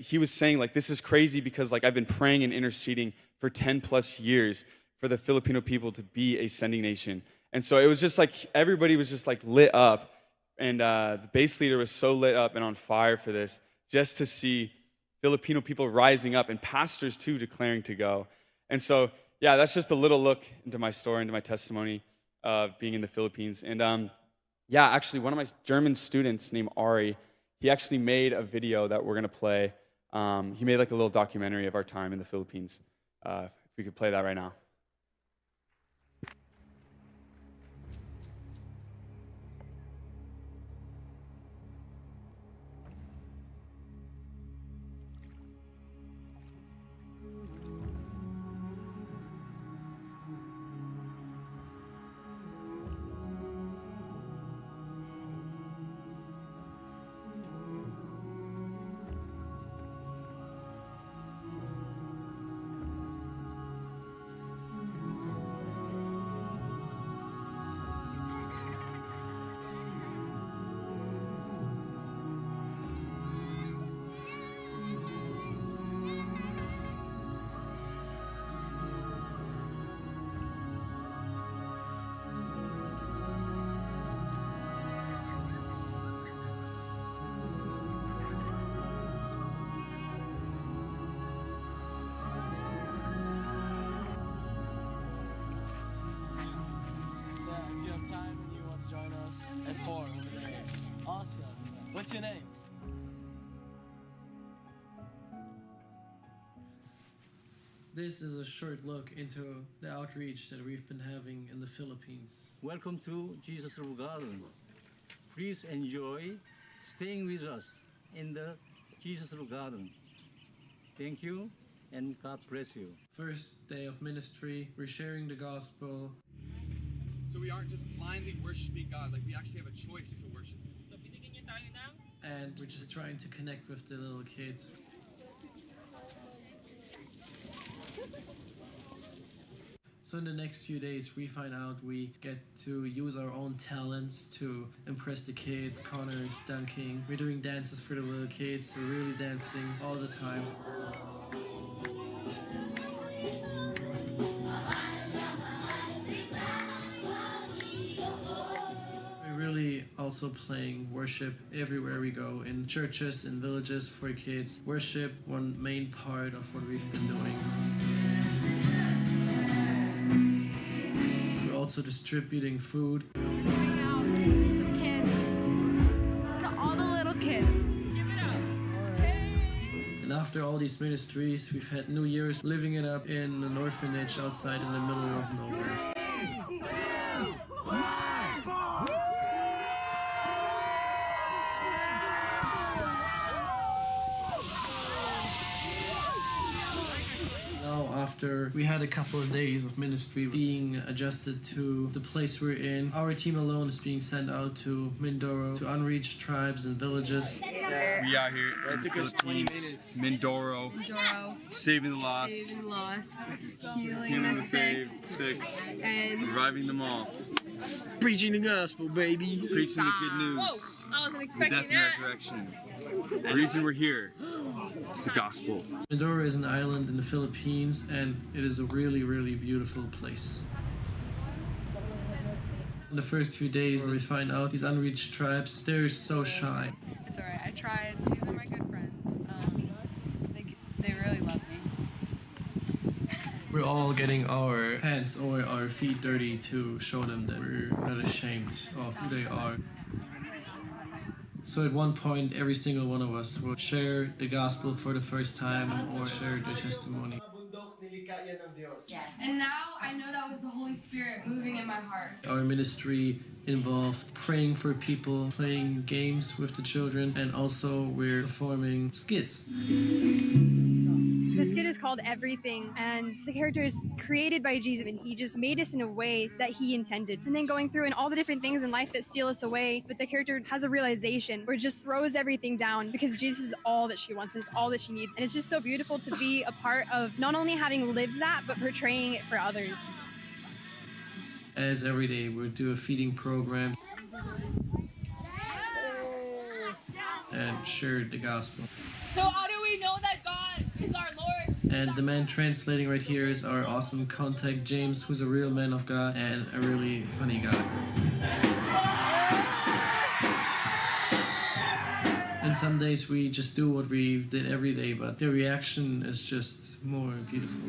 he was saying, like, this is crazy because, like, I've been praying and interceding for 10 plus years for the Filipino people to be a sending nation. And so it was just like, everybody was just like lit up. And the base leader was so lit up and on fire for this, just to see Filipino people rising up and pastors too declaring to go. And so, yeah, that's just a little look into my story, into my testimony of being in the Philippines. And yeah, actually, one of my German students named Ari, he actually made a video that we're gonna play. He made like a little documentary of our time in the Philippines. If we could play that right now. What's your name? This is a short look into the outreach that we've been having in the Philippines. Welcome to Jesus River Garden. Please enjoy staying with us in the Jesus River Garden. Thank you and God bless you. First day of ministry, we're sharing the gospel. So we aren't just blindly worshiping God, like we actually have a choice to worship. And we're just trying to connect with the little kids. So in the next few days, we find out we get to use our own talents to impress the kids. Connor's dunking. We're doing dances for the little kids. We're really dancing all the time. Also playing worship everywhere we go, in churches, in villages for kids. Worship, one main part of what we've been doing. We're also distributing food. Giving out some kids to all the little kids. Give it up. Hey. And after all these ministries, we've had New Year's living it up in an orphanage outside in the middle of nowhere. After we had a couple of days of ministry being adjusted to the place we're in, our team alone is being sent out to Mindoro, to unreached tribes and villages. We out here in the Philippines, Mindoro, saving the lost, healing the sick, and reviving them all. Preaching the gospel, baby. Preaching the good news. Whoa, I wasn't The expecting death and that. resurrection. The reason we're here, it's the gospel. Mindoro is an island in the Philippines, and it is a really, really beautiful place. In the first few days, we find out these unreached tribes, they're so shy. It's alright, I tried. These are my good friends. They really love me. We're all getting our hands or our feet dirty to show them that we're not ashamed of who they are. So at one point, every single one of us will share the gospel for the first time or share their testimony. And now I know that was the Holy Spirit moving in my heart. Our ministry involved praying for people, playing games with the children, and also we're performing skits. This kid is called Everything, and the character is created by Jesus, and he just made us in a way that he intended. And then going through and all the different things in life that steal us away, but the character has a realization where it just throws everything down because Jesus is all that she wants, and it's all that she needs. And it's just so beautiful to be a part of not only having lived that, but portraying it for others. As every day, we'll do a feeding program and share the gospel. So how do we know that God is our Lord? And the man translating right here is our awesome contact, James, who's a real man of God and a really funny guy. And some days we just do what we did every day, but the reaction is just more beautiful.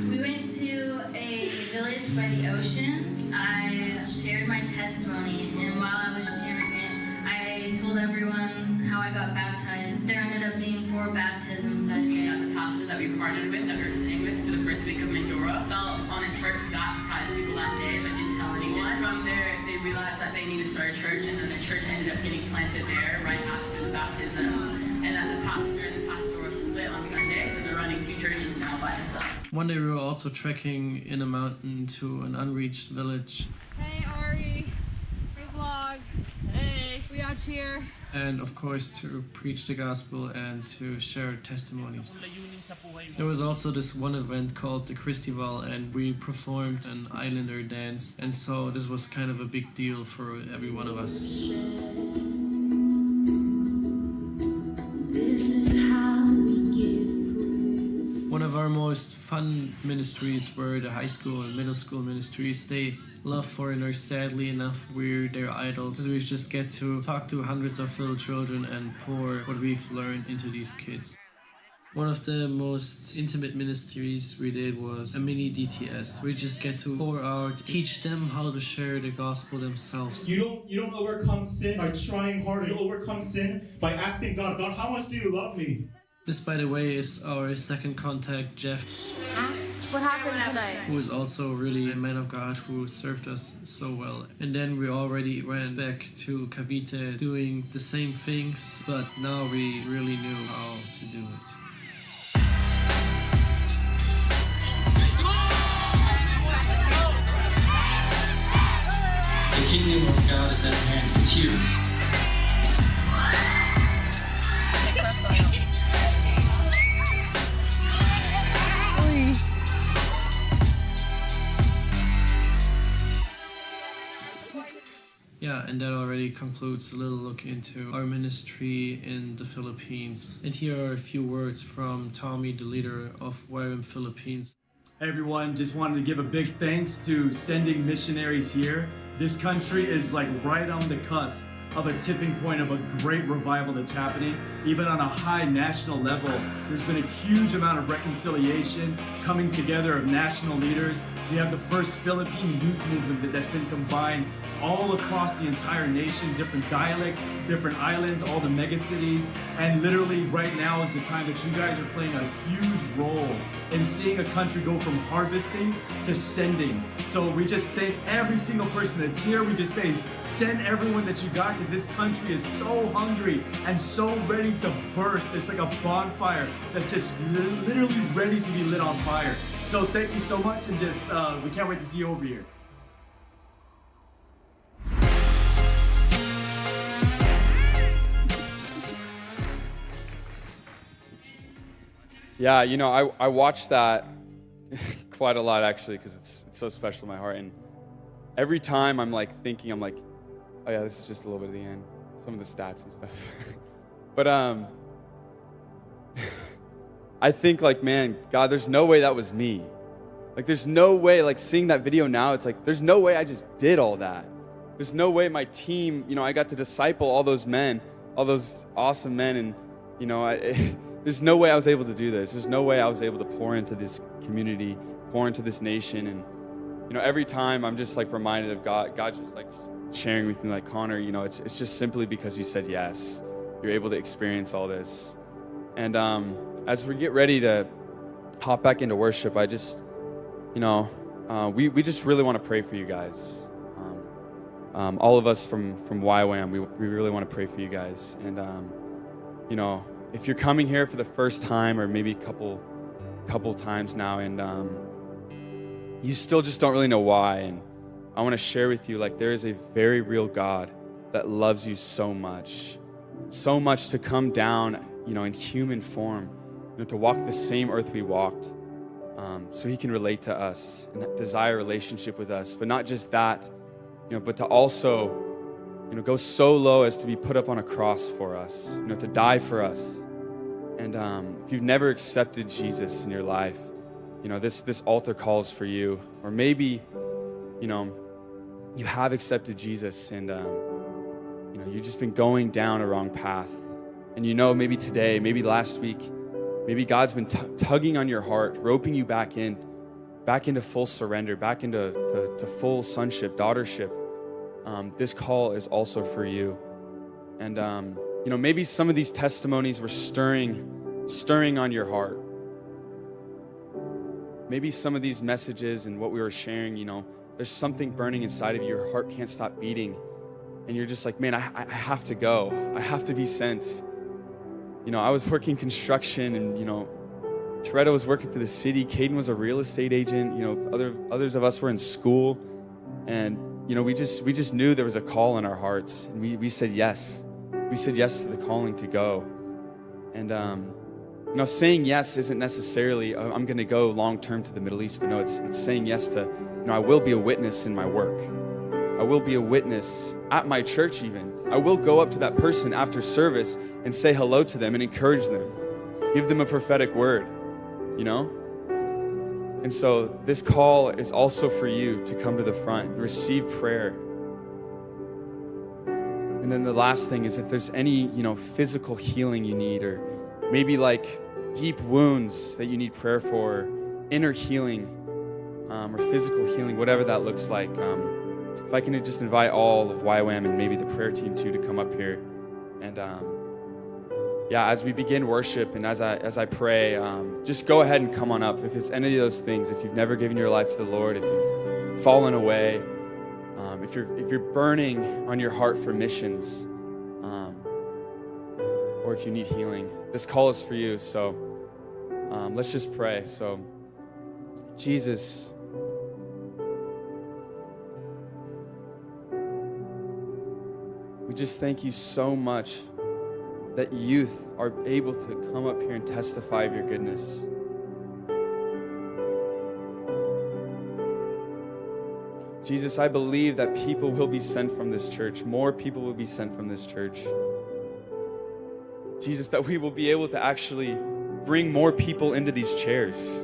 We went to a village by the ocean. I shared my testimony, and while I was sharing it, I told everyone how I got baptized. There ended up being 4 baptisms that day. The pastor that we partnered with, that we were staying with for the first week of Mindora, felt on his heart to baptize people that day, but didn't tell anyone. From there, they realized that they need to start a church, and then the church ended up getting planted there right after the baptisms, and that the pastor and the pastoral split on Sundays, and they're running 2 churches now by themselves. One day we were also trekking in a mountain to an unreached village. Hey Ari, hey vlog. Hey, we out here. And of course to preach the gospel and to share testimonies. There was also this one event called the Christival, and we performed an Islander dance, and so this was kind of a big deal for every one of us. One of our most fun ministries were the high school and middle school ministries. They love foreigners. Sadly enough, we're their idols. We just get to talk to hundreds of little children and pour what we've learned into these kids. One of the most intimate ministries we did was a mini DTS. We just get to pour out, teach them how to share the gospel themselves. You don't overcome sin by trying harder. You overcome sin by asking God, God, how much do you love me? This, by the way, is our second contact, Jeff. What happened tonight? Who is also really a man of God who served us so well. And then we already ran back to Cavite doing the same things, but now we really knew how to do it. The kingdom of God is at hand. It's here. Yeah, and that already concludes a little look into our ministry in the Philippines. And here are a few words from Tommy, the leader of YWAM Philippines. Hey everyone, just wanted to give a big thanks to sending missionaries here. This country is like right on the cusp of a tipping point of a great revival that's happening. Even on a high national level, there's been a huge amount of reconciliation, coming together of national leaders. We have the first Philippine youth movement that's been combined all across the entire nation, different dialects, different islands, all the mega cities. And literally right now is the time that you guys are playing a huge role in seeing a country go from harvesting to sending. So we just thank every single person that's here. We just say, send everyone that you got, because this country is so hungry and so ready to burst. It's like a bonfire that's just literally ready to be lit on fire. So thank you so much, and just we can't wait to see you over here. Yeah, you know, I watched that quite a lot actually, because it's so special to my heart. And every time I'm like thinking, I'm like, oh yeah, this is just a little bit of the end, some of the stats and stuff. But I think like, man, God, there's no way that was me. Like, there's no way, like seeing that video now, it's like, there's no way I just did all that. There's no way my team, you know, I got to disciple all those men, all those awesome men, and you know, there's no way I was able to do this. There's no way I was able to pour into this community, pour into this nation. And, you know, every time I'm just like reminded of God just like sharing with me, like, Connor, you know, it's just simply because you said yes. You're able to experience all this. And as we get ready to hop back into worship, I just, you know, we just really want to pray for you guys. All of us from YWAM, we really want to pray for you guys. And, you know, if you're coming here for the first time, or maybe a couple a couple times now, and you still just don't really know why. And I want to share with you, like, there is a very real God that loves you so much to come down, in human form, to walk the same earth we walked, so he can relate to us and desire a relationship with us. But not just that, but to also, go so low as to be put up on a cross for us, to die for us. And if you've never accepted Jesus in your life, this altar calls for you. Or maybe, you have accepted Jesus and, you've just been going down a wrong path. And maybe today, maybe last week, maybe God's been tugging on your heart, roping you back into full surrender, back into to full sonship, daughtership. This call is also for you. And, maybe some of these testimonies were stirring on your heart. Maybe some of these messages and what we were sharing, there's something burning inside of you. Your heart can't stop beating. And you're just like, man, I have to go. I have to be sent. I was working construction and, Toretto was working for the city. Caden was a real estate agent. Others of us were in school. And, we just knew there was a call in our hearts. And we said yes. We said yes to the calling to go. And, saying yes isn't necessarily, I'm going to go long-term to the Middle East. But no, it's saying yes to, I will be a witness in my work. I will be a witness at my church even. I will go up to that person after service and say hello to them and encourage them. Give them a prophetic word, And so this call is also for you to come to the front and receive prayer. And then the last thing is if there's any, physical healing you need, or maybe like deep wounds that you need prayer for, inner healing, or physical healing, whatever that looks like. If I can just invite all of YWAM and maybe the prayer team too to come up here. And as we begin worship and as I pray, just go ahead and come on up. If it's any of those things, if you've never given your life to the Lord, if you've fallen away, if you're burning on your heart for missions, or if you need healing, this call is for you. So let's just pray. So Jesus, we just thank you so much that youth are able to come up here and testify of your goodness. Jesus, I believe that people will be sent from this church. More people will be sent from this church. Jesus, that we will be able to actually bring more people into these chairs.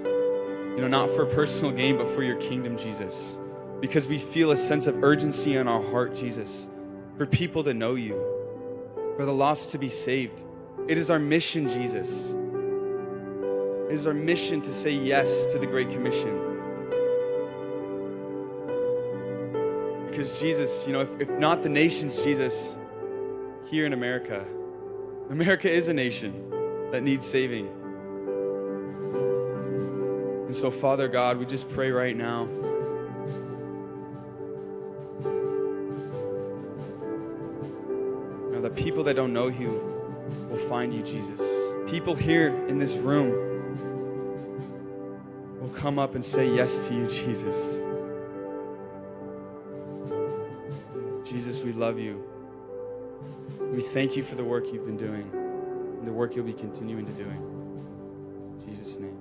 Not for personal gain, but for your kingdom, Jesus. Because we feel a sense of urgency in our heart, Jesus, for people to know you, for the lost to be saved. It is our mission, Jesus. It is our mission to say yes to the Great Commission. Because Jesus, if not the nations, Jesus, here in America is a nation that needs saving. And so, Father God, we just pray right now. The people that don't know you will find you, Jesus. People here in this room will come up and say yes to you, Jesus. Jesus, we love you. We thank you for the work you've been doing and the work you'll be continuing to doing. In Jesus' name.